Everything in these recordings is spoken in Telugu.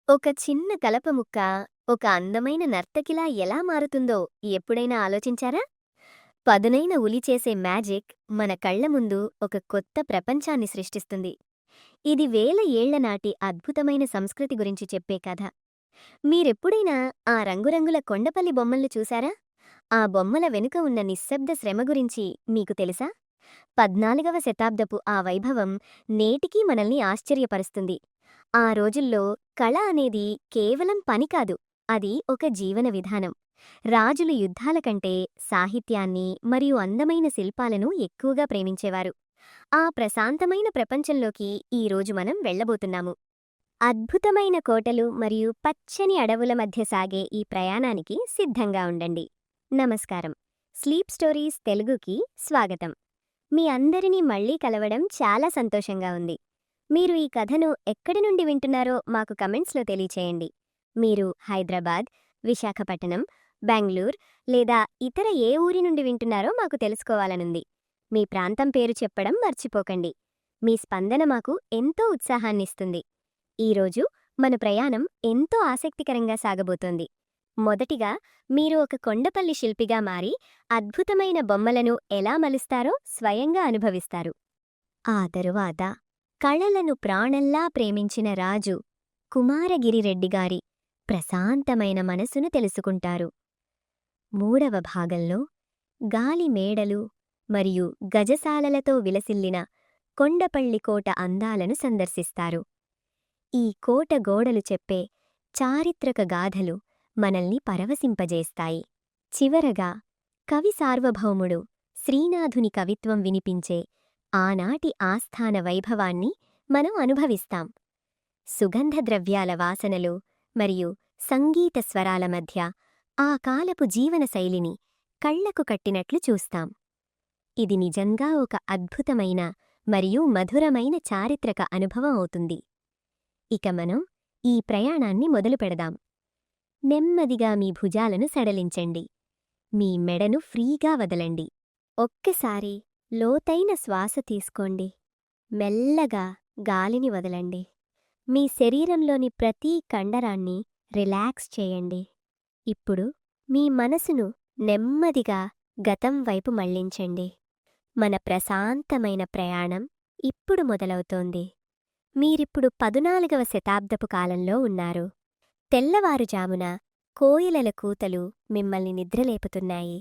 ఒక చిన్న కలపముక్క ఒక అందమైన నర్తకిలా ఎలా మారుతుందో ఎప్పుడైనా ఆలోచించారా? పదునైన ఉలి చేసే మ్యాజిక్ మన కళ్ల ముందు ఒక కొత్త ప్రపంచాన్ని సృష్టిస్తుంది. ఇది వేల ఏళ్ల నాటి అద్భుతమైన సంస్కృతి గురించి చెప్పే కథ. మీరెప్పుడైనా ఆ రంగురంగుల కొండపల్లి బొమ్మల్ని చూశారా? ఆ బొమ్మల వెనుక ఉన్న నిశ్శబ్ద శ్రమ గురించి మీకు తెలుసా? 14వ శతాబ్దపు ఆ వైభవం నేటికీ మనల్ని ఆశ్చర్యపరుస్తుంది. ఆ రోజుల్లో కళ అనేది కేవలం పని కాదు, అది ఒక జీవన విధానం. రాజులు యుద్ధాల కంటే సాహిత్యాన్ని మరియు అందమైన శిల్పాలను ఎక్కువగా ప్రేమించేవారు. ఆ ప్రశాంతమైన ప్రపంచంలోకి ఈరోజు మనం వెళ్ళబోతున్నాము. అద్భుతమైన కోటలు మరియు పచ్చని అడవుల మధ్య సాగే ఈ ప్రయాణానికి సిద్ధంగా ఉండండి. నమస్కారం. స్లీప్ స్టోరీస్ తెలుగుకి స్వాగతం. మీ అందరినీ మళ్ళీ కలవడం చాలా సంతోషంగా ఉంది. మీరు ఈ కథను ఎక్కడి నుండి వింటున్నారో మాకు కమెంట్స్లో తెలియచేయండి. మీరు హైదరాబాద్, విశాఖపట్నం, బెంగళూరు లేదా ఇతర ఏ ఊరి నుండి వింటున్నారో మాకు తెలుసుకోవాలనుంది. మీ ప్రాంతం పేరు చెప్పడం మర్చిపోకండి. మీ స్పందన మాకు ఎంతో ఉత్సాహాన్నిస్తుంది. ఈరోజు మన ప్రయాణం ఎంతో ఆసక్తికరంగా సాగబోతోంది. మొదటిగా మీరు ఒక కొండపల్లి శిల్పిగా మారి అద్భుతమైన బొమ్మలను ఎలా మలుస్తారో స్వయంగా అనుభవిస్తారు. ఆ తరువాత కళలను ప్రాణంలా ప్రేమించిన రాజు కుమారగిరిరెడ్డిగారి ప్రశాంతమైన మనసును తెలుసుకుంటారు. మూడవ భాగంలో గాలి మేడలు మరియు గజశాలలతో విలసిల్లిన కొండపల్లి కోట అందాలను సందర్శిస్తారు. ఈ కోట గోడలు చెప్పే చారిత్రక గాథలు మనల్ని పరవశింపజేస్తాయి. చివరగా కవి సార్వభౌముడు శ్రీనాథుని కవిత్వం వినిపించే ఆనాటి ఆస్థాన వైభవాన్ని మనం అనుభవిస్తాం. సుగంధద్రవ్యాల వాసనలు మరియు సంగీత స్వరాల మధ్య ఆ కాలపు జీవనశైలిని కళ్లకు కట్టినట్లు చూస్తాం. ఇది నిజంగా ఒక అద్భుతమైన మరియు మధురమైన చారిత్రక అనుభవం అవుతుంది. ఇక మనం ఈ ప్రయాణాన్ని మొదలుపెడదాం. నెమ్మదిగా మీ భుజాలను సడలించండి. మీ మెడను ఫ్రీగా వదలండి. ఒక్కసారి లోతైన శ్వాస తీసుకోండి. మెల్లగా గాలిని వదలండి. మీ శరీరంలోని ప్రతి కండరాన్ని రిలాక్స్ చేయండి. ఇప్పుడు మీ మనసును నెమ్మదిగా గతం వైపు మళ్లించండి. మన ప్రశాంతమైన ప్రయాణం ఇప్పుడు మొదలవుతోంది. మీరిప్పుడు 14వ శతాబ్దపు కాలంలో ఉన్నారు. తెల్లవారుజామున కోయిలల కూతలు మిమ్మల్ని నిద్రలేపుతున్నాయి.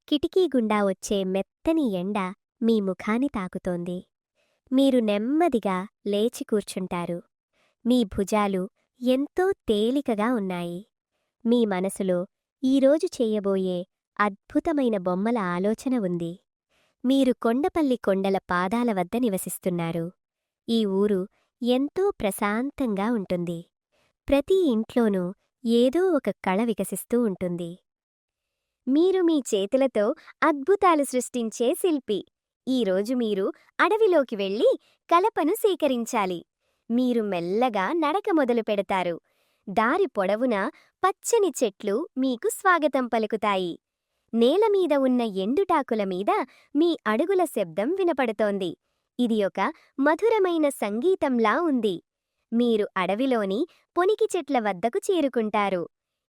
కిటికీ గుండా వచ్చే మెత్తని ఎండ మీ ముఖాన్ని తాకుతోంది. మీరు నెమ్మదిగా లేచి కూర్చుంటారు. మీ భుజాలు ఎంతో తేలికగా ఉన్నాయి. మీ మనసులో ఈరోజు చేయబోయే అద్భుతమైన బొమ్మల ఆలోచన ఉంది. మీరు కొండపల్లి కొండల పాదాల వద్ద నివసిస్తున్నారు. ఈ ఊరు ఎంతో ప్రశాంతంగా ఉంటుంది. ప్రతి ఇంట్లోనూ ఏదో ఒక కళ వికసిస్తూ ఉంటుంది. మీరు మీ చేతులతో అద్భుతాలు సృష్టించే శిల్పి. ఈరోజు మీరు అడవిలోకి వెళ్ళి కలపను సేకరించాలి. మీరు మెల్లగా నడక మొదలు పెడతారు. దారి పొడవునా పచ్చని చెట్లు మీకు స్వాగతం పలుకుతాయి. నేలమీద ఉన్న ఎండుటాకుల మీద మీ అడుగుల శబ్దం వినపడుతోంది. ఇది ఒక మధురమైన సంగీతంలా ఉంది. మీరు అడవిలోని పొనికి చెట్ల వద్దకు చేరుకుంటారు.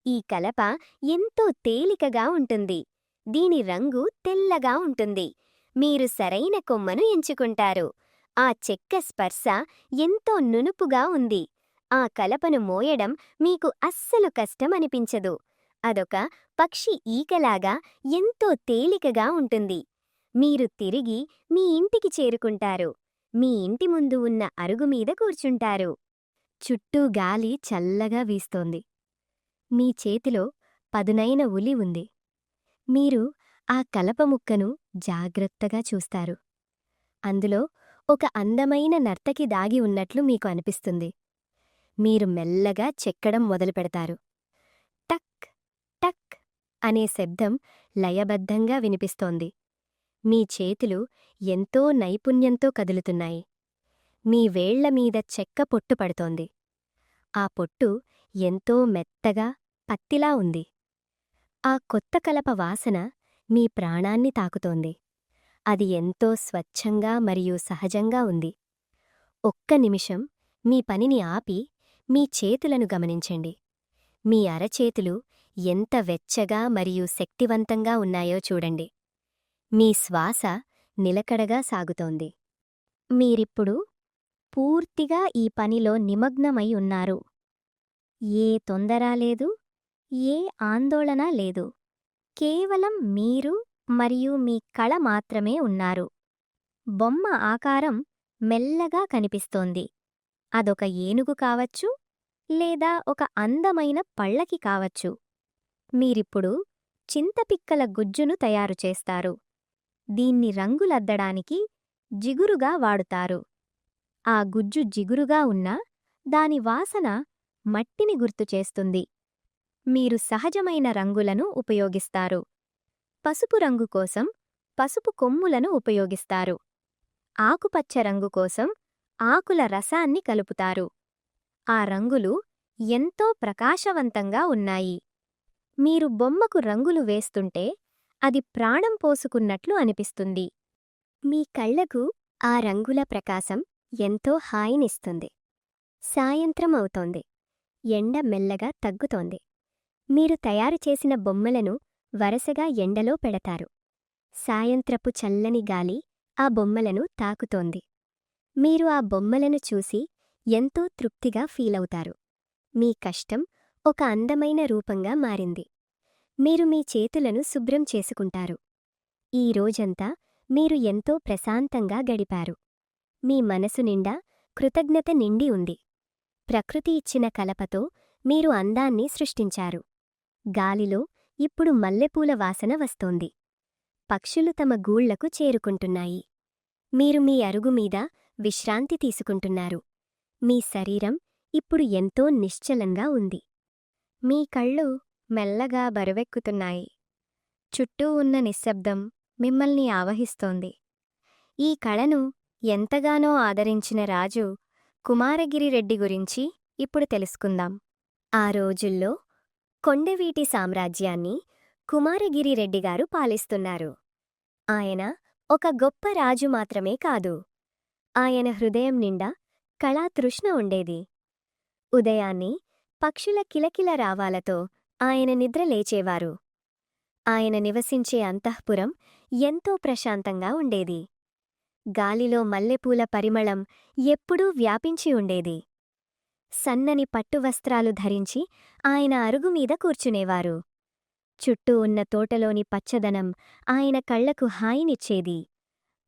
ఈ కలప ఎంతో తేలికగా ఉంటుంది. దీని రంగు తెల్లగా ఉంటుంది. మీరు సరైన కొమ్మను ఎంచుకుంటారు. ఆ చెక్క స్పర్శ ఎంతో నునుపుగా ఉంది. ఆ కలపను మోయడం మీకు అస్సలు కష్టమనిపించదు. అదొక పక్షి ఈకలాగా ఎంతో తేలికగా ఉంటుంది. మీరు తిరిగి మీ ఇంటికి చేరుకుంటారు. మీ ఇంటి ముందు ఉన్న అరుగుమీద కూర్చుంటారు. చుట్టూ గాలి చల్లగా వీస్తోంది. మీ చేతిలో పదునైన ఉలి ఉంది. మీరు ఆ కలప ముక్కను జాగ్రత్తగా చూస్తారు. అందులో ఒక అందమైన నర్తకి దాగి ఉన్నట్లు మీకు అనిపిస్తుంది. మీరు మెల్లగా చెక్కడం మొదలుపెడతారు. టక్ టక్ అనే శబ్దం లయబద్ధంగా వినిపిస్తోంది. మీ చేతులు ఎంతో నైపుణ్యంతో కదులుతున్నాయి. మీ వేళ్లమీద చెక్క పొట్టు పడుతోంది. ఆ పొట్టు ఎంతో మెత్తగా పత్తిలా ఉంది. ఆ కొత్త కలప వాసన మీ ప్రాణాన్ని తాకుతోంది. అది ఎంతో స్వచ్ఛంగా మరియు సహజంగా ఉంది. ఒక్క నిమిషం మీ పనిని ఆపి మీ చేతులను గమనించండి. మీ అరచేతులు ఎంత వెచ్చగా మరియు శక్తివంతంగా ఉన్నాయో చూడండి. మీ శ్వాస నిలకడగా సాగుతోంది. మీరిప్పుడు పూర్తిగా ఈ పనిలో నిమగ్నమై ఉన్నారు. ఏ తొందర లేదు, ఏ ఆందోళన లేదు. కేవలం మీరు మరియు మీ కళ మాత్రమే ఉన్నారు. బొమ్మ ఆకారం మెల్లగా కనిపిస్తోంది. అదొక ఏనుగు కావచ్చు, లేదా ఒక అందమైన పళ్ళకి కావచ్చు. మీరిప్పుడు చింతపిక్కల గుజ్జును తయారు చేస్తారు. దీన్ని రంగులద్దడానికి జిగురుగా వాడుతారు. ఆ గుజ్జు జిగురుగా ఉన్నా దాని వాసన మట్టిని గుర్తుచేస్తుంది. మీరు సహజమైన రంగులను ఉపయోగిస్తారు. పసుపు రంగు కోసం పసుపు కొమ్ములను ఉపయోగిస్తారు. ఆకుపచ్చ రంగు కోసం ఆకుల రసాన్ని కలుపుతారు. ఆ రంగులు ఎంతో ప్రకాశవంతంగా ఉన్నాయి. మీరు బొమ్మకు రంగులు వేస్తుంటే అది ప్రాణం పోసుకున్నట్లు అనిపిస్తుంది. మీ కళ్లకు ఆ రంగుల ప్రకాశం ఎంతో హాయినిస్తుంది. సాయంత్రం అవుతోంది. ఎండ మెల్లగా తగ్గుతోంది. మీరు తయారు చేసిన బొమ్మలను వరసగా ఎండలో పెడతారు. సాయంత్రపు చల్లని గాలి ఆ బొమ్మలను తాకుతోంది. మీరు ఆ బొమ్మలను చూసి ఎంతో తృప్తిగా ఫీలవుతారు. మీ కష్టం ఒక అందమైన రూపంగా మారింది. మీరు మీ చేతులను శుభ్రం చేసుకుంటారు. ఈ రోజంతా మీరు ఎంతో ప్రశాంతంగా గడిపారు. మీ మనసు నిండా కృతజ్ఞత నిండి ఉంది. ప్రకృతి ఇచ్చిన కలపతో మీరు అందాన్ని సృష్టించారు. గాలిలో ఇప్పుడు మల్లెపూల వాసన వస్తోంది. పక్షులు తమ గూళ్లకు చేరుకుంటున్నాయి. మీరు మీ అరుగుమీద విశ్రాంతి తీసుకుంటున్నారు. మీ శరీరం ఇప్పుడు ఎంతో నిశ్చలంగా ఉంది. మీ కళ్ళు మెల్లగా బరువెక్కుతున్నాయి. చుట్టూ ఉన్న నిశ్శబ్దం మిమ్మల్ని ఆవహిస్తోంది. ఈ కళను ఎంతగానో ఆదరించిన రాజు కుమారగిరిరెడ్డి గురించి ఇప్పుడు తెలుసుకుందాం. ఆ రోజుల్లో కొండవీటి సామ్రాజ్యాన్ని కుమారగిరిరెడ్డిగారు పాలిస్తున్నారు. ఆయన ఒక గొప్ప రాజు మాత్రమే కాదు. ఆయన హృదయం నిండా కళాతృష్ణ ఉండేది. ఉదయాన్ని పక్షుల కిలకిల రావాలతో ఆయన నిద్ర లేచేవారు. ఆయన నివసించే అంతఃపురం ఎంతో ప్రశాంతంగా ఉండేది. గాలిలో మల్లెపూల పరిమళం ఎప్పుడూ వ్యాపించి ఉండేది. సన్నని పట్టువస్త్రాలు ధరించి ఆయన అరుగుమీద కూర్చునేవారు. చుట్టూ ఉన్న తోటలోని పచ్చదనం ఆయన కళ్లకు హాయినిచ్చేది.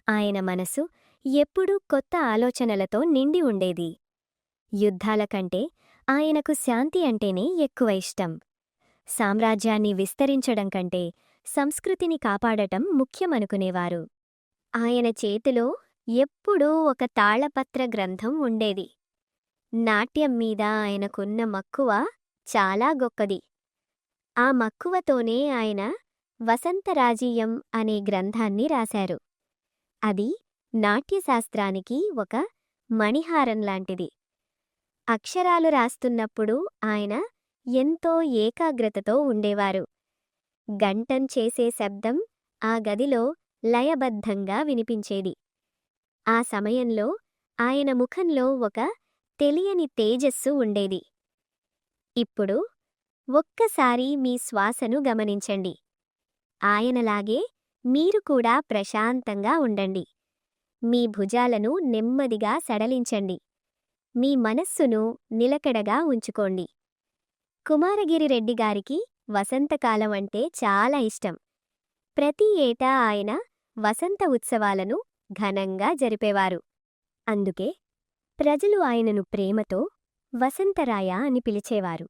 ఆయన మనసు ఎప్పుడూ కొత్త ఆలోచనలతో నిండి ఉండేది. యుద్ధాల కంటే ఆయనకు శాంతి అంటేనే ఎక్కువ ఇష్టం. సామ్రాజ్యాన్ని విస్తరించడం కంటే సంస్కృతిని కాపాడటం ముఖ్యమనుకునేవారు. ఆయన చేతిలో ఎప్పుడూ ఒక తాళపత్ర గ్రంథం ఉండేది. నాట్యం మీద ఆయనకున్న మక్కువ చాలా గొప్పది. ఆ మక్కువతోనే ఆయన వసంతరాజీయం అనే గ్రంథాన్ని రాశారు. అది నాట్యశాస్త్రానికి ఒక మణిహారంలాంటిది. అక్షరాలు రాస్తున్నప్పుడు ఆయన ఎంతో ఏకాగ్రతతో ఉండేవారు. గంటం చేసే శబ్దం ఆ గదిలో లయబద్ధంగా వినిపించేది. ఆ సమయంలో ఆయన ముఖంలో ఒక తెలియని తేజస్సు ఉండేది. ఇప్పుడు ఒక్కసారి మీ శ్వాసను గమనించండి. ఆయనలాగే మీరు కూడా ప్రశాంతంగా ఉండండి. మీ భుజాలను నెమ్మదిగా సడలించండి. మీ మనస్సును నిలకడగా ఉంచుకోండి. కుమారగిరిరెడ్డిగారికి వసంతకాలం అంటే చాలా ఇష్టం. ప్రతి ఏటా ఆయన వసంత ఉత్సవాలను ఘనంగా జరిపేవారు. అందుకే ప్రజలు ఆయనను ప్రేమతో వసంతరాయ అని పిలిచేవారు.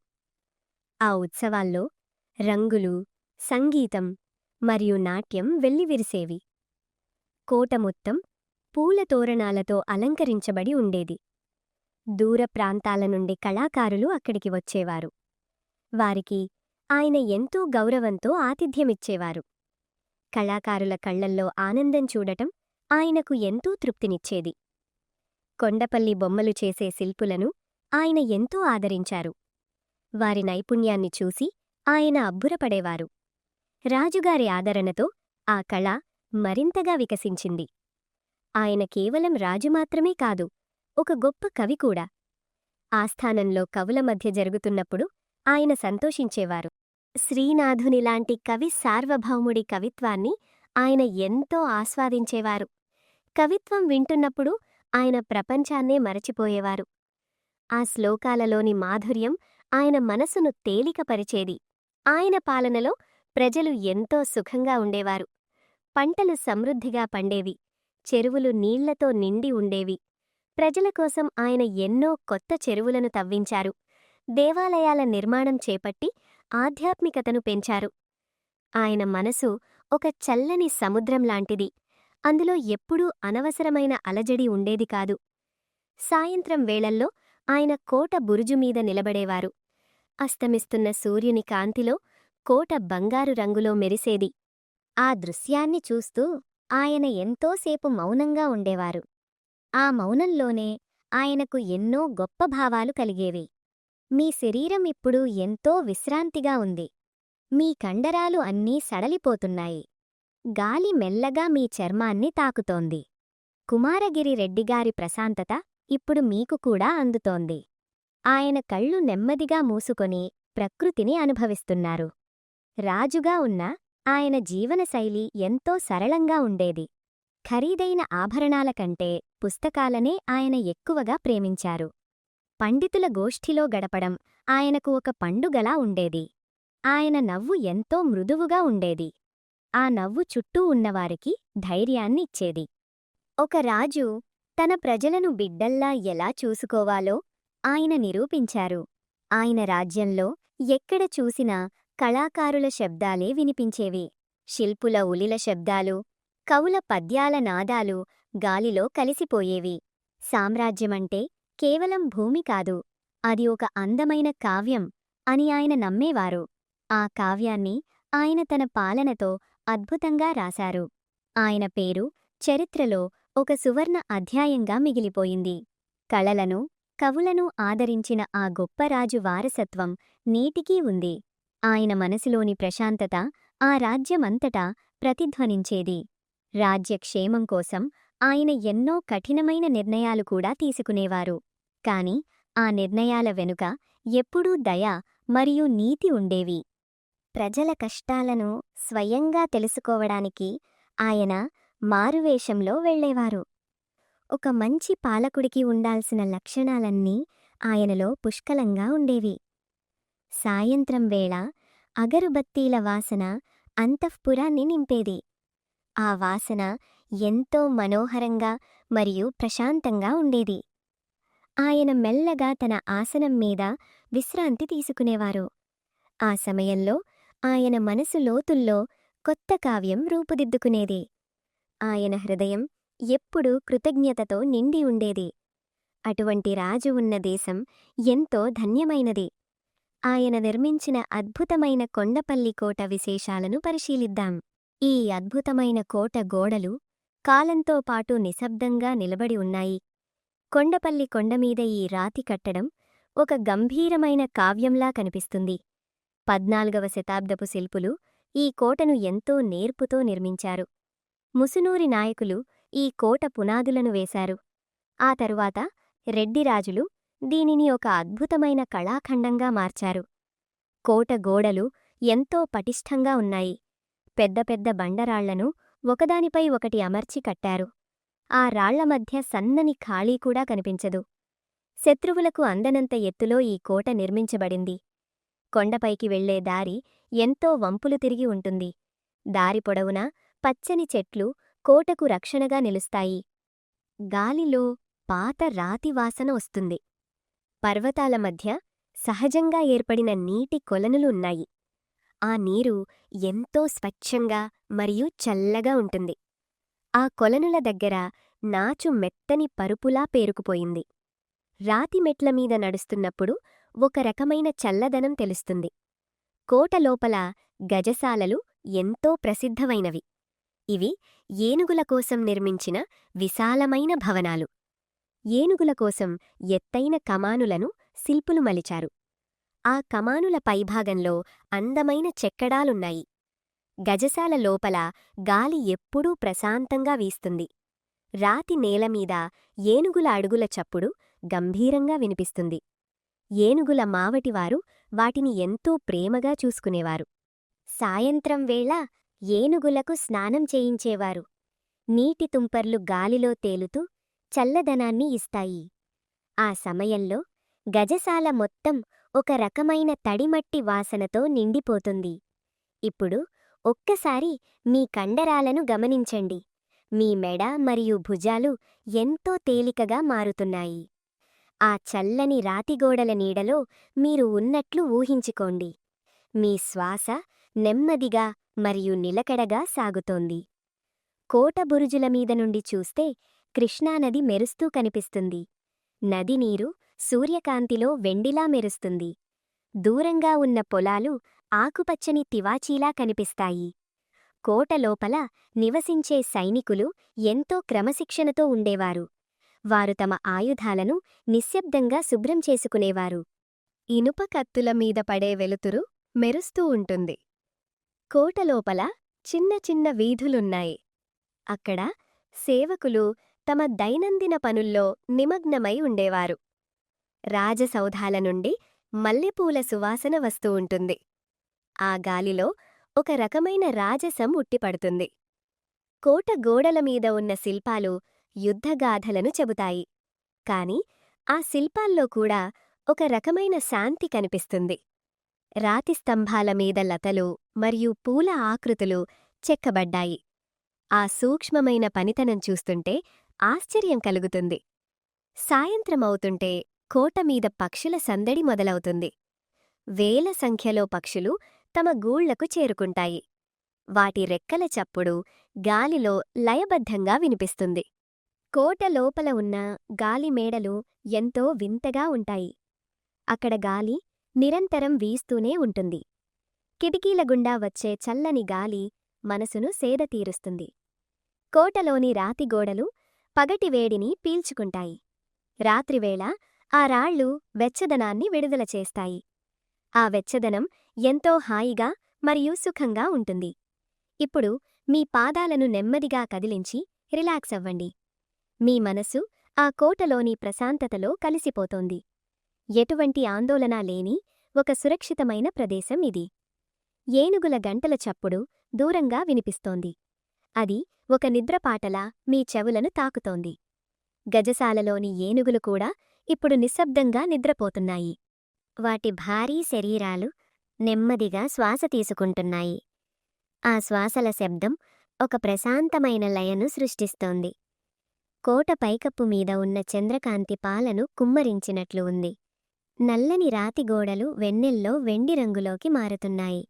ఆ ఉత్సవాల్లో రంగులు, సంగీతం మరియు నాట్యం వెల్లివిరిసేవి. కోట మొత్తం పూల తోరణాలతో అలంకరించబడి ఉండేది. దూర ప్రాంతాల నుండి కళాకారులు అక్కడికి వచ్చేవారు. వారికి ఆయన ఎంతో గౌరవంతో ఆతిథ్యమిచ్చేవారు. కళాకారుల కళ్లల్లో ఆనందం చూడటం ఆయనకు ఎంతో తృప్తినిచ్చేది. కొండపల్లి బొమ్మలు చేసే శిల్పులను ఆయన ఎంతో ఆదరించారు. వారి నైపుణ్యాన్ని చూసి ఆయన అబ్బురపడేవారు. రాజుగారి ఆదరణతో ఆ కళ మరింతగా వికసించింది. ఆయన కేవలం రాజు మాత్రమే కాదు, ఒక గొప్ప కవి కూడా. ఆస్థానంలో కవుల మధ్య జరుగుతున్నప్పుడు ఆయన సంతోషించేవారు. శ్రీనాథునిలాంటి కవి సార్వభౌముడి కవిత్వాన్ని ఆయన ఎంతో ఆస్వాదించేవారు. కవిత్వం వింటున్నప్పుడు ఆయన ప్రపంచాన్నే మరచిపోయేవారు. ఆ శ్లోకాలలోని మాధుర్యం ఆయన మనసును తేలికపరిచేది. ఆయన పాలనలో ప్రజలు ఎంతో సుఖంగా ఉండేవారు. పంటలు సమృద్ధిగా పండేవి. చెరువులు నీళ్లతో నిండి ఉండేవి. ప్రజల కోసం ఆయన ఎన్నో కొత్త చెరువులను తవ్వించారు. దేవాలయాల నిర్మాణం చేపట్టి ఆధ్యాత్మికతను పెంచారు. ఆయన మనసు ఒక చల్లని సముద్రంలాంటిది. అందులో ఎప్పుడూ అనవసరమైన అలజడి ఉండేది కాదు. సాయంత్రం వేళల్లో ఆయన కోట బురుజుమీద నిలబడేవారు. అస్తమిస్తున్న సూర్యుని కాంతిలో కోట బంగారు రంగులో మెరిసేది. ఆ దృశ్యాన్ని చూస్తూ ఆయన ఎంతోసేపు మౌనంగా ఉండేవారు. ఆ మౌనంలోనే ఆయనకు ఎన్నో గొప్ప భావాలు కలిగేవి. మీ శరీరం ఇప్పుడు ఎంతో విశ్రాంతిగా ఉంది. మీ కండరాలు అన్నీ సడలిపోతున్నాయి. గాలి మెల్లగా మీ చర్మాన్ని తాకుతోంది. కుమారగిరి రెడ్డిగారి ప్రశాంతత ఇప్పుడు మీకు కూడా అందుతోంది. ఆయన కళ్ళు నెమ్మదిగా మూసుకొని ప్రకృతిని అనుభవిస్తున్నారు. రాజుగా ఉన్న ఆయన జీవనశైలి ఎంతో సరళంగా ఉండేది. ఖరీదైన ఆభరణాల కంటే పుస్తకాలనే ఆయన ఎక్కువగా ప్రేమించారు. పండితుల గోష్ఠిలో గడపడం ఆయనకు ఒక పండుగలా ఉండేది. ఆయన నవ్వు ఎంతో మృదువుగా ఉండేది. ఆ నవ్వు చుట్టూ ఉన్నవారికి ధైర్యాన్ని ఇచ్చేది. ఒక రాజు తన ప్రజలను బిడ్డల్లా ఎలా చూసుకోవాలో ఆయన నిరూపించారు. ఆయన రాజ్యంలో ఎక్కడ చూసినా కళాకారుల శబ్దాలే వినిపించేవి. శిల్పుల ఉలిల శబ్దాలు, కవుల పద్యాల నాదాలు గాలిలో కలిసిపోయేవి. సామ్రాజ్యమంటే కేవలం భూమి కాదు, అది ఒక అందమైన కావ్యం అని ఆయన నమ్మేవారు. ఆ కావ్యాన్ని ఆయన తన పాలనతో అద్భుతంగా రాశారు. ఆయన పేరు చరిత్రలో ఒక సువర్ణ అధ్యాయంగా మిగిలిపోయింది. కళలను, కవులను ఆదరించిన ఆ గొప్ప రాజు వారసత్వం నేటికీ ఉంది. ఆయన మనసులోని ప్రశాంతత ఆ రాజ్యమంతటా ప్రతిధ్వనించేది. రాజ్యక్షేమం కోసం ఆయన ఎన్నో కఠినమైన నిర్ణయాలు కూడా తీసుకునేవారు. కాని ఆ నిర్ణయాల వెనుక ఎప్పుడూ దయ మరియు నీతి ఉండేవి. ప్రజల కష్టాలను స్వయంగా తెలుసుకోవడానికి ఆయన మారువేషంలో వెళ్లేవారు. ఒక మంచి పాలకుడికి ఉండాల్సిన లక్షణాలన్నీ ఆయనలో పుష్కలంగా ఉండేవి. సాయంత్రం వేళ అగరుబత్తీల వాసన అంతఃపురాన్ని నింపేది. ఆ వాసన ఎంతో మనోహరంగా మరియు ప్రశాంతంగా ఉండేది. ఆయన మెల్లగా తన ఆసనం మీద విశ్రాంతి తీసుకునేవారు. ఆ సమయంలో ఆయన మనసు లోతుల్లో కొత్త కావ్యం రూపుదిద్దుకునేది. ఆయన హృదయం ఎప్పుడూ కృతజ్ఞతతో నిండి ఉండేది. అటువంటి రాజు ఉన్న దేశం ఎంతో ధన్యమైనది. ఆయన నిర్మించిన అద్భుతమైన కొండపల్లి కోట విశేషాలను పరిశీలిద్దాం. ఈ అద్భుతమైన కోట గోడలు కాలంతో పాటు నిశ్శబ్దంగా నిలబడి ఉన్నాయి. కొండపల్లి కొండమీద ఈ రాతి కట్టడం ఒక గంభీరమైన కావ్యంలా కనిపిస్తుంది. 14వ శతాబ్దపు శిల్పులు ఈ కోటను ఎంతో నేర్పుతో నిర్మించారు. ముసునూరి నాయకులు ఈ కోట పునాదులను వేశారు. ఆ తరువాత రెడ్డిరాజులు దీనిని ఒక అద్భుతమైన కళాఖండంగా మార్చారు. కోట గోడలు ఎంతో పటిష్టంగా ఉన్నాయి. పెద్ద పెద్ద బండరాళ్లను ఒకదానిపై ఒకటి అమర్చి కట్టారు. ఆ రాళ్ల మధ్య సన్నని ఖాళీ కూడా కనిపించదు. శత్రువులకు అందనంత ఎత్తులో ఈ కోట నిర్మించబడింది. కొండపైకి వెళ్లే దారి ఎంతో వంపులు తిరిగి ఉంటుంది. దారి పొడవునా పచ్చని చెట్లు కోటకు రక్షణగా నిలుస్తాయి. గాలిలో పాత రాతి వాసన వస్తుంది. పర్వతాల మధ్య సహజంగా ఏర్పడిన నీటి కొలనులు ఉన్నాయి. ఆ నీరు ఎంతో స్వచ్ఛంగా మరియు చల్లగా ఉంటుంది. ఆ కొలనుల దగ్గర నాచు మెత్తని పరుపులా పేరుకుపోయింది. రాతి మెట్లమీద నడుస్తున్నప్పుడు ఒక రకమైన చల్లదనం తెలుస్తుంది. కోట లోపల గజశాలలు ఎంతో ప్రసిద్ధమైనవి. ఇవి ఏనుగుల కోసం నిర్మించిన విశాలమైన భవనాలు. ఏనుగుల కోసం ఎత్తైన కమానులను శిల్పులు మలిచారు. ఆ కమానుల పైభాగంలో అందమైన చెక్కడాలున్నాయి. గజశాల లోపల గాలి ఎప్పుడూ ప్రశాంతంగా వీస్తుంది. రాతి నేలమీద ఏనుగుల అడుగుల చప్పుడు గంభీరంగా వినిపిస్తుంది. ఏనుగుల మావటివారు వాటిని ఎంతో ప్రేమగా చూసుకునేవారు. సాయంత్రం వేళ ఏనుగులకు స్నానం చేయించేవారు. నీటి తుంపర్లు గాలిలో తేలుతూ చల్లదనాన్ని ఇస్తాయి. ఆ సమయంలో గజశాల మొత్తం ఒక రకమైన తడిమట్టి వాసనతో నిండిపోతుంది. ఇప్పుడు ఒక్కసారి మీ కండరాలను గమనించండి. మీ మెడ మరియు భుజాలు ఎంతో తేలికగా మారుతున్నాయి. ఆ చల్లని రాతిగోడల నీడలో మీరు ఉన్నట్లు ఊహించుకోండి. మీ శ్వాస నెమ్మదిగా మరియు నిలకడగా సాగుతోంది. కోట బురుజుల మీద నుండి చూస్తే కృష్ణానది మెరుస్తూ కనిపిస్తుంది. నది నీరు సూర్యకాంతిలో వెండిలా మెరుస్తుంది. దూరంగా ఉన్న పొలాలు ఆకుపచ్చని తివాచీలా కనిపిస్తాయి. కోట లోపల నివసించే సైనికులు ఎంతో క్రమశిక్షణతో ఉండేవారు. వారు తమ ఆయుధాలను నిశ్శబ్దంగా శుభ్రం చేసుకునేవారు. ఇనుప కత్తుల మీద పడే వెలుతురు మెరుస్తూ ఉంటుంది. కోటలోపల చిన్న చిన్న వీధులున్నాయి. అక్కడ సేవకులు తమ దైనందిన పనుల్లో నిమగ్నమై ఉండేవారు. రాజసౌధాల నుండి మల్లెపూల సువాసన వస్తూ ఉంటుంది. ఆ గాలిలో ఒక రకమైన రాజసం ఉట్టిపడుతుంది. కోట గోడల మీద ఉన్న శిల్పాలు యుద్ధగాథలను చెబుతాయి. కాని ఆ శిల్పాల్లో కూడా ఒక రకమైన శాంతి కనిపిస్తుంది. రాతి స్తంభాల మీద లతలు మరియు పూల ఆకృతులు చెక్కబడ్డాయి. ఆ సూక్ష్మమైన పనితనం చూస్తుంటే ఆశ్చర్యం కలుగుతుంది. సాయంత్రమవుతుంటే కోటమీద పక్షుల సందడి మొదలవుతుంది. వేల సంఖ్యలో పక్షులు తమ గూళ్లకు చేరుకుంటాయి. వాటి రెక్కల చప్పుడు గాలిలో లయబద్ధంగా వినిపిస్తుంది. కోట లోపల ఉన్న గాలిమేడలు ఎంతో వింతగా ఉంటాయి. అక్కడ గాలి నిరంతరం వీస్తూనే ఉంటుంది. కిటికీల గుండా వచ్చే చల్లని గాలి మనసును సేదతీరుస్తుంది. కోటలోని రాతిగోడలు పగటి వేడిని పీల్చుకుంటాయి. రాత్రివేళ ఆ రాళ్ళు వెచ్చదనాన్ని విడుదల చేస్తాయి. ఆ వెచ్చదనం ఎంతో హాయిగా మరియు సుఖంగా ఉంటుంది. ఇప్పుడు మీ పాదాలను నెమ్మదిగా కదిలించి రిలాక్స్ అవ్వండి. మీ మనసు ఆ కోటలోని ప్రశాంతతలో కలిసిపోతోంది. ఎటువంటి ఆందోళన లేని ఒక సురక్షితమైన ప్రదేశం ఇది. ఏనుగుల గంటల చప్పుడు దూరంగా వినిపిస్తోంది. అది ఒక నిద్రపాటలా మీ చెవులను తాకుతోంది. గజశాలలోని ఏనుగులు కూడా ఇప్పుడు నిశ్శబ్దంగా నిద్రపోతున్నాయి. వాటి భారీ శరీరాలు నెమ్మదిగా శ్వాస తీసుకుంటున్నాయి. ఆ శ్వాసల శబ్దం ఒక ప్రశాంతమైన లయను సృష్టిస్తోంది. కోట పైకప్పు మీద ఉన్న చంద్రకాంతి పాలను కుమ్మరించినట్లు ఉంది. నల్లని రాతిగోడలు వెన్నెల్లో వెండి రంగులోకి మారుతున్నాయి.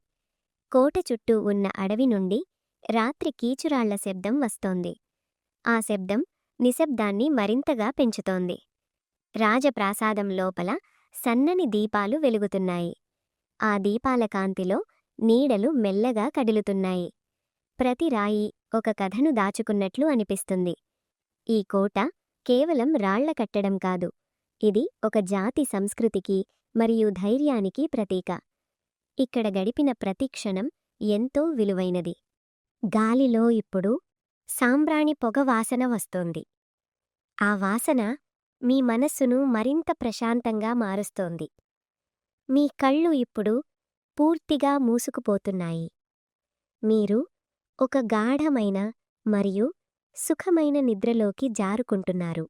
కోట చుట్టూ ఉన్న అడవి నుండి రాత్రి కీచురాళ్ల శబ్దం వస్తోంది. ఆ శబ్దం నిశ్శబ్దాన్ని మరింతగా పెంచుతోంది. రాజప్రాసాదం లోపల సన్నని దీపాలు వెలుగుతున్నాయి. ఆ దీపాల కాంతిలో నీడలు మెల్లగా కదులుతున్నాయి. ప్రతి రాయి ఒక కథను దాచుకున్నట్లు అనిపిస్తుంది. ఈ కోట కేవలం రాళ్ల కట్టడం కాదు, ఇది ఒక జాతి సంస్కృతికి మరియు ధైర్యానికి ప్రతీక. ఇక్కడ గడిపిన ప్రతి క్షణం ఎంతో విలువైనది. గాలిలో ఇప్పుడు సాంబ్రాణి పొగ వాసన వస్తోంది. ఆ వాసన మీ మనస్సును మరింత ప్రశాంతంగా మారుస్తోంది. మీ కళ్ళు ఇప్పుడు పూర్తిగా మూసుకుపోతున్నాయి. మీరు ఒక గాఢమైన మరియు సుఖమైన నిద్రలోకి జారుకుంటున్నారు.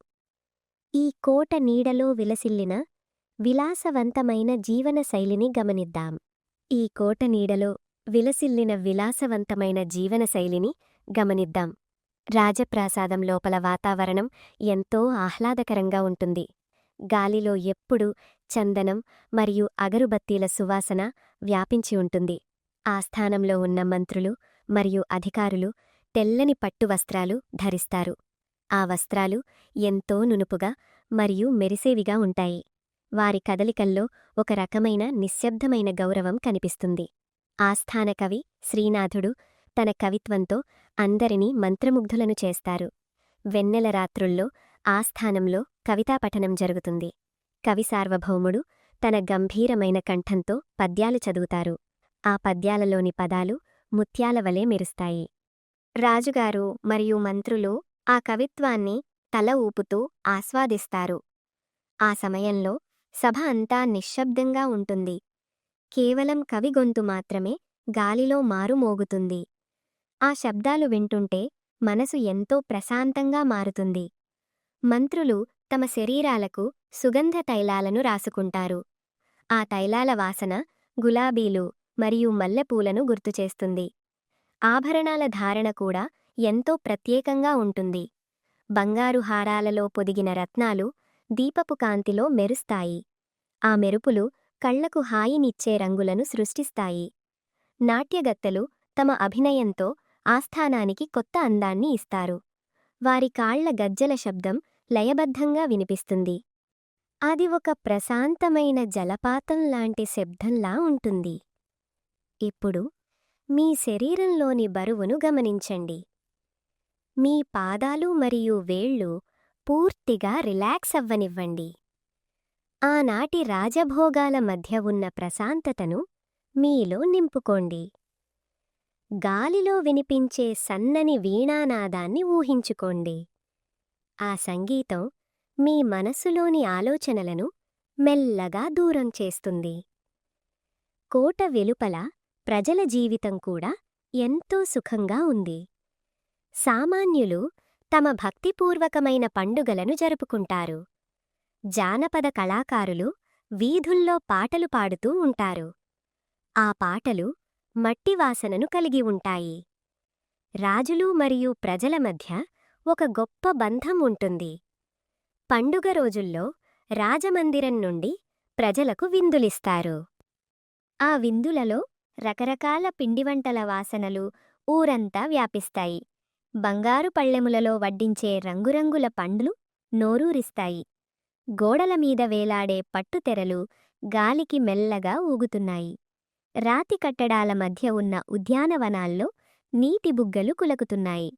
ఈ కోట నీడలో విలసిల్లిన విలాసవంతమైన జీవనశైలిని గమనిద్దాం. ఈ కోట నీడలో విలసిల్లిన విలాసవంతమైన జీవనశైలిని గమనిద్దాం. రాజప్రాసాదం లోపల వాతావరణం ఎంతో ఆహ్లాదకరంగా ఉంటుంది. గాలిలో ఎప్పుడూ చందనం మరియు అగరుబత్తీల సువాసన వ్యాపించి ఉంటుంది. ఆస్థానంలో ఉన్న మంత్రులు మరియు అధికారులు తెల్లని పట్టు వస్త్రాలు ధరిస్తారు. ఆ వస్త్రాలు ఎంతో నునుపుగా మరియు మెరిసేవిగా ఉంటాయి. వారి కదలికల్లో ఒక రకమైన నిశ్శబ్దమైన గౌరవం కనిపిస్తుంది. ఆస్థాన కవి శ్రీనాథుడు తన కవిత్వంతో అందరినీ మంత్రముగ్ధులను చేస్తారు. వెన్నెల రాత్రుల్లో ఆస్థానంలో కవితాపఠనం జరుగుతుంది. కవి సార్వభౌముడు తన గంభీరమైన కంఠంతో పద్యాలు చదువుతారు. ఆ పద్యాలలోని పదాలు ముత్యాల వలె మెరుస్తాయి. రాజుగారు మరియు మంత్రులు ఆ కవిత్వాన్ని తల ఊపుతూ ఆస్వాదిస్తారు. ఆ సమయంలో సభ అంతా నిశ్శబ్దంగా ఉంటుంది. కేవలం కవి గొంతు మాత్రమే గాలిలో మారుమోగుతుంది. ఆ శబ్దాలు వింటుంటే మనసు ఎంతో ప్రశాంతంగా మారుతుంది. మంత్రులు తమ శరీరాలకు సుగంధ తైలాలను రాసుకుంటారు. ఆ తైలాల వాసన గులాబీలు మరియు మల్లెపూలను గుర్తుచేస్తుంది. ఆభరణాల ధారణ కూడా ఎంతో ప్రత్యేకంగా ఉంటుంది. బంగారు హారాలలో పొదిగిన రత్నాలు దీపపు కాంతిలో మెరుస్తాయి. ఆ మెరుపులు కళ్లకు హాయినిచ్చే రంగులను సృష్టిస్తాయి. నాట్యగత్తెలు తమ అభినయంతో ఆస్థానానికి కొత్త అందాన్ని ఇస్తారు. వారి కాళ్ల గజ్జల శబ్దం లయబద్ధంగా వినిపిస్తుంది. అది ఒక ప్రశాంతమైన జలపాతం లాంటి శబ్దంలా ఉంటుంది. ఇప్పుడు మీ శరీరంలోని బరువును గమనించండి. మీ పాదాలు మరియు వేళ్ళు పూర్తిగా రిలాక్స్ అవ్వనివ్వండి. ఆనాటి రాజభోగాల మధ్య ఉన్న ప్రశాంతతను మీలో నింపుకోండి. గాలిలో వినిపించే సన్నని వీణానాదాన్ని ఊహించుకోండి. ఆ సంగీతం మీ మనసులోని ఆలోచనలను మెల్లగా దూరం చేస్తుంది. కోట వెలుపల ప్రజల జీవితం కూడా ఎంతో సుఖంగా ఉంది. సామాన్యులు తమ భక్తిపూర్వకమైన పండుగలను జరుపుకుంటారు. జానపద కళాకారులు వీధుల్లో పాటలు పాడుతూ ఉంటారు. ఆ పాటలు మట్టివాసనను కలిగి ఉంటాయి. రాజులు మరియు ప్రజల మధ్య ఒక గొప్ప బంధం ఉంటుంది. పండుగ రోజుల్లో రాజమందిరం నుండి ప్రజలకు విందులిస్తారు. ఆ విందులలో రకరకాల పిండివంటల వాసనలు ఊరంతా వ్యాపిస్తాయి. బంగారు పళ్ళెములలో వడ్డించే రంగురంగుల పండ్లు నోరూరిస్తాయి. గోడల మీద వేలాడే పట్టుతెరలు గాలికి మెల్లగా ఊగుతున్నాయి. రాతి కట్టడాల మధ్య ఉన్న ఉద్యానవనాల్లో నీటి బుగ్గలు కులకుతున్నాయి.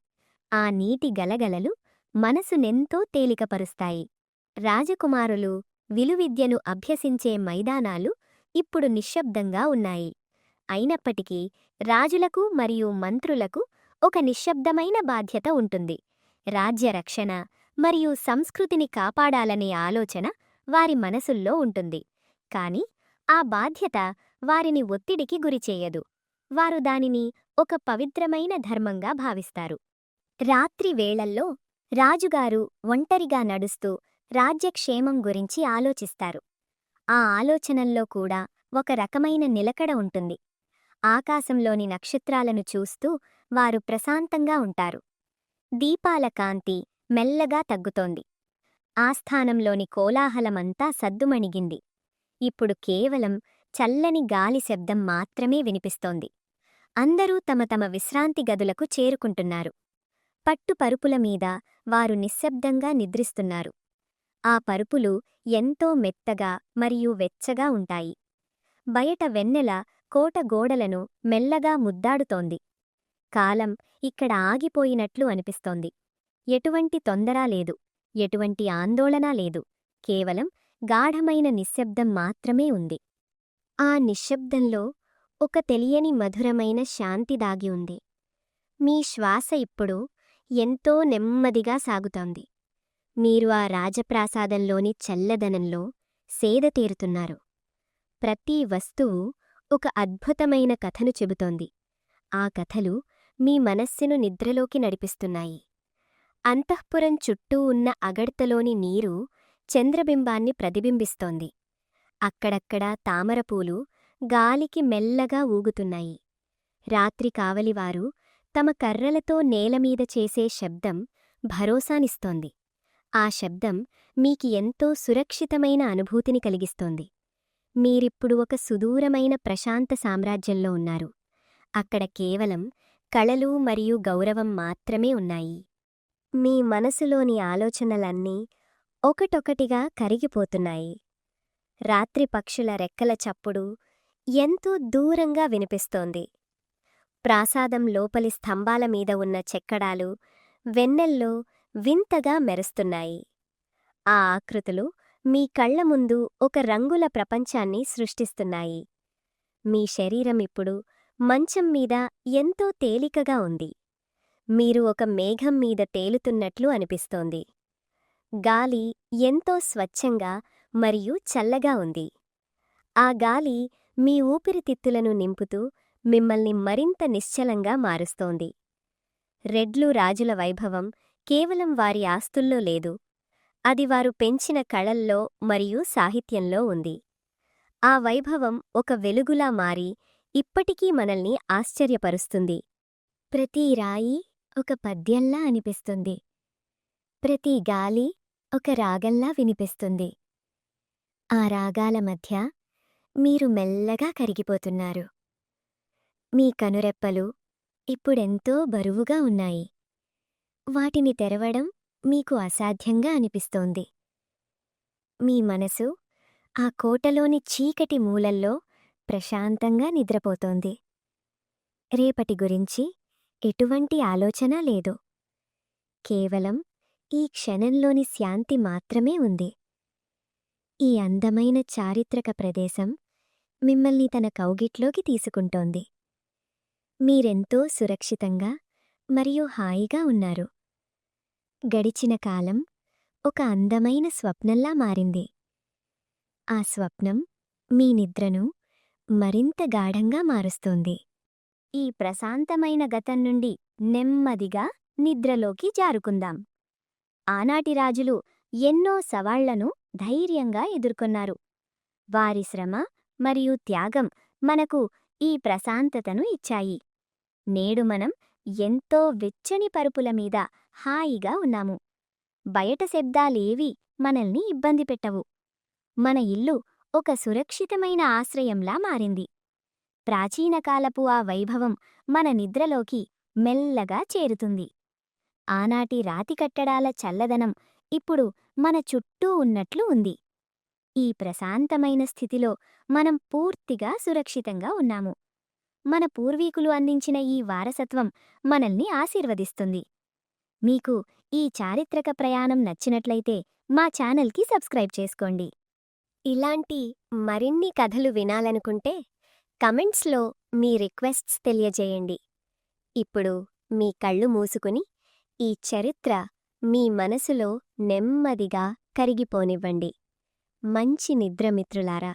ఆ నీటి గలగలలు మనసునెంతో తేలికపరుస్తాయి. రాజకుమారులు విలువిద్యను అభ్యసించే మైదానాలు ఇప్పుడు నిశ్శబ్దంగా ఉన్నాయి. అయినప్పటికీ రాజులకు మరియు మంత్రులకు ఒక నిశ్శబ్దమైన బాధ్యత ఉంటుంది. రాజ్యరక్షణ మరియు సంస్కృతిని కాపాడాలనే ఆలోచన వారి మనసుల్లో ఉంటుంది. కాని ఆ బాధ్యత వారిని ఒత్తిడికి గురిచేయదు. వారు దానిని ఒక పవిత్రమైన ధర్మంగా భావిస్తారు. రాత్రి వేళల్లో రాజుగారు ఒంటరిగా నడుస్తూ రాజ్యక్షేమం గురించి ఆలోచిస్తారు. ఆ ఆలోచనల్లో కూడా ఒక రకమైన నిలకడ ఉంటుంది. ఆకాశంలోని నక్షత్రాలను చూస్తూ వారు ప్రశాంతంగా ఉంటారు. దీపాల కాంతి మెల్లగా తగ్గుతోంది. ఆస్థానంలోని కోలాహలమంతా సద్దుమణిగింది. ఇప్పుడు కేవలం చల్లని గాలి శబ్దం మాత్రమే వినిపిస్తోంది. అందరూ తమ తమ విశ్రాంతి గదులకు చేరుకుంటున్నారు. పట్టు పరుపుల మీద వారు నిశ్శబ్దంగా నిద్రిస్తున్నారు. ఆ పరుపులు ఎంతో మెత్తగా మరియు వెచ్చగా ఉంటాయి. బయట వెన్నెల కోట గోడలను మెల్లగా ముద్దాడుతోంది. కాలం ఇక్కడ ఆగిపోయినట్లు అనిపిస్తోంది. ఎటువంటి తొందర లేదు, ఎటువంటి ఆందోళన లేదు. కేవలం గాఢమైన నిశ్శబ్దం మాత్రమే ఉంది. ఆ నిశ్శబ్దంలో ఒక తెలియని మధురమైన శాంతి దాగి ఉంది. మీ శ్వాస ఇప్పుడు ఎంతో నెమ్మదిగా సాగుతోంది. మీరు ఆ రాజప్రాసాదంలోని చల్లదనంలో సేదతీరుతున్నారు. ప్రతి వస్తువు ఒక అద్భుతమైన కథను చెబుతోంది. ఆ కథలు మీ మనస్సును నిద్రలోకి నడిపిస్తున్నాయి. అంతఃపురం చుట్టూ ఉన్న అగడ్తలోని నీరు చంద్రబింబాన్ని ప్రతిబింబిస్తోంది. అక్కడక్కడా తామరపూలు గాలికి మెల్లగా ఊగుతున్నాయి. రాత్రి కావలివారు తమ కర్రలతో నేలమీద చేసే శబ్దం భరోసానిస్తోంది. ఆ శబ్దం మీకి ఎంతో సురక్షితమైన అనుభూతిని కలిగిస్తోంది. మీరిప్పుడు ఒక సుదూరమైన ప్రశాంత సామ్రాజ్యంలో ఉన్నారు. అక్కడ కేవలం కళలు మరియు గౌరవం మాత్రమే ఉన్నాయి. మీ మనసులోని ఆలోచనలన్నీ ఒకటొకటిగా కరిగిపోతున్నాయి. రాత్రి పక్షుల రెక్కల చప్పుడు ఎంతో దూరంగా వినిపిస్తోంది. ప్రాసాదం లోపలి స్తంభాల మీద ఉన్న చెక్కడాలు వెన్నెల్లో వింతగా మెరుస్తున్నాయి. ఆ ఆకృతులు మీ కళ్ల ముందు ఒక రంగుల ప్రపంచాన్ని సృష్టిస్తున్నాయి. మీ శరీరం ఇప్పుడు మంచం మీద ఎంతో తేలికగా ఉంది. మీరు ఒక మేఘం మీద తేలుతున్నట్లు అనిపిస్తోంది. గాలి ఎంతో స్వచ్ఛంగా మరియు చల్లగా ఉంది. ఆ గాలి మీ ఊపిరితిత్తులను నింపుతూ మిమ్మల్ని మరింత నిశ్చలంగా మారుస్తోంది. రెడ్లు రాజుల వైభవం కేవలం వారి ఆస్తుల్లో లేదు, అది వారు పెంచిన కళల్లో మరియు సాహిత్యంలో ఉంది. ఆ వైభవం ఒక వెలుగులా మారి ఇప్పటికీ మనల్ని ఆశ్చర్యపరుస్తుంది. ప్రతి రాయి ఒక పద్యంలా అనిపిస్తుంది. ప్రతి గాలి ఒక రాగంలా వినిపిస్తుంది. ఆ రాగాల మధ్య మీరు మెల్లగా కరిగిపోతున్నారు. మీ కనురెప్పలు ఇప్పుడెంతో బరువుగా ఉన్నాయి. వాటిని తెరవడం మీకు అసాధ్యంగా అనిపిస్తోంది. మీ మనసు ఆ కోటలోని చీకటి మూలల్లో ప్రశాంతంగా నిద్రపోతోంది. రేపటి గురించి ఎటువంటి ఆలోచన లేదు. కేవలం ఈ క్షణంలోని శాంతి మాత్రమే ఉంది. ఈ అందమైన చారిత్రక ప్రదేశం మిమ్మల్ని తన కౌగిట్లోకి తీసుకుంటోంది. మీరెంతో సురక్షితంగా మరియు హాయిగా ఉన్నారు. గడిచిన కాలం ఒక అందమైన స్వప్నంలా మారింది. ఆ స్వప్నం మీ నిద్రను మరింత గాఢంగా మారుస్తోంది. ఈ ప్రశాంతమైన గతం నుండి నెమ్మదిగా నిద్రలోకి జారుకుందాం. ఆనాటి రాజులు ఎన్నో సవాళ్లను ధైర్యంగా ఎదుర్కొన్నారు. వారి శ్రమ మరియు త్యాగం మనకు ఈ ప్రశాంతతను ఇచ్చాయి. నేడు మనం ఎంతో వెచ్చని పరుపుల మీద హాయిగా ఉన్నాము. బయట శబ్దాలేవీ మనల్ని ఇబ్బంది పెట్టవు. మన ఇల్లు ఒక సురక్షితమైన ఆశ్రయంలా మారింది. ప్రాచీనకాలపు ఆ వైభవం మన నిద్రలోకి మెల్లగా చేరుతుంది. ఆనాటి రాతి కట్టడాల చల్లదనం ఇప్పుడు మన చుట్టూ ఉన్నట్లు ఉంది. ఈ ప్రశాంతమైన స్థితిలో మనం పూర్తిగా సురక్షితంగా ఉన్నాము. మన పూర్వీకులు అందించిన ఈ వారసత్వం మనల్ని ఆశీర్వదిస్తుంది. మీకు ఈ చారిత్రక ప్రయాణం నచ్చినట్లయితే మా ఛానల్కి సబ్స్క్రైబ్ చేసుకోండి. ఇలాంటి మరిన్ని కథలు వినాలనుకుంటే కమెంట్స్లో మీ రిక్వెస్ట్స్ తెలియజేయండి. ఇప్పుడు మీ కళ్ళు మూసుకుని ఈ చరిత్ర మీ మనసులో నెమ్మదిగా కరిగిపోనివ్వండి. మంచి నిద్ర మిత్రులారా.